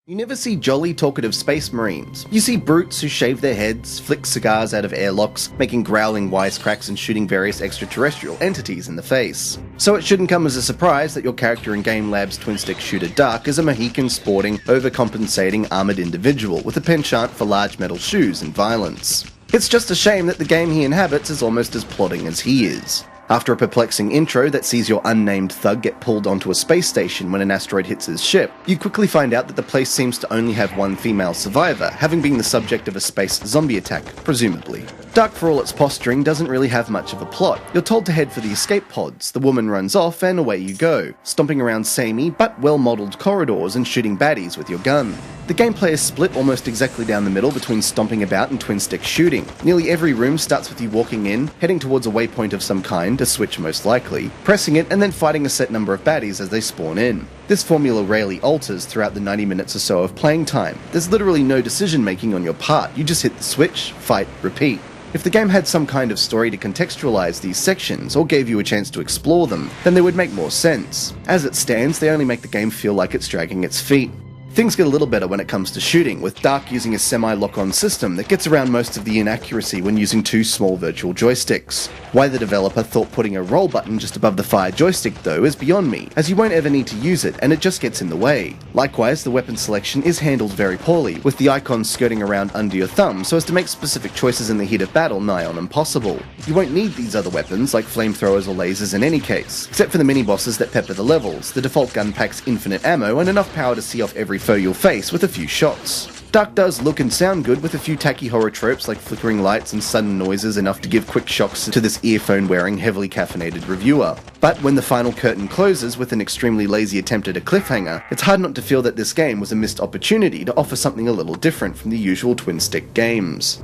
You never see jolly, talkative space marines. You see brutes who shave their heads, flick cigars out of airlocks, making growling wisecracks and shooting various extraterrestrial entities in the face. So it shouldn't come as a surprise that your character in Game Lab's twin-stick shooter D.A.R.K is a Mohican sporting, overcompensating armoured individual with a penchant for large metal shoes and violence. It's just a shame that the game he inhabits is almost as plodding as he is. After a perplexing intro that sees your unnamed thug get pulled onto a space station when an asteroid hits his ship, you quickly find out that the place seems to only have one female survivor, having been the subject of a space zombie attack, presumably. D.A.R.K, for all its posturing, doesn't really have much of a plot. You're told to head for the escape pods, the woman runs off, and away you go, stomping around samey but well-modelled corridors and shooting baddies with your gun. The gameplay is split almost exactly down the middle between stomping about and twin-stick shooting. Nearly every room starts with you walking in, heading towards a waypoint of some kind, a switch most likely, pressing it and then fighting a set number of baddies as they spawn in. This formula rarely alters throughout the 90 minutes or so of playing time. There's literally no decision making on your part, you just hit the switch, fight, repeat. If the game had some kind of story to contextualize these sections, or gave you a chance to explore them, then they would make more sense. As it stands, they only make the game feel like it's dragging its feet. Things get a little better when it comes to shooting, with D.A.R.K using a semi-lock-on system that gets around most of the inaccuracy when using two small virtual joysticks. Why the developer thought putting a roll button just above the fire joystick though is beyond me, as you won't ever need to use it and it just gets in the way. Likewise, the weapon selection is handled very poorly, with the icons skirting around under your thumb so as to make specific choices in the heat of battle nigh on impossible. You won't need these other weapons like flamethrowers or lasers in any case, except for the mini-bosses that pepper the levels. The default gun packs infinite ammo and enough power to see off every foe you'll face with a few shots. D.A.R.K does look and sound good with a few tacky horror tropes like flickering lights and sudden noises enough to give quick shocks to this earphone-wearing, heavily caffeinated reviewer. But when the final curtain closes with an extremely lazy attempt at a cliffhanger, it's hard not to feel that this game was a missed opportunity to offer something a little different from the usual twin-stick games.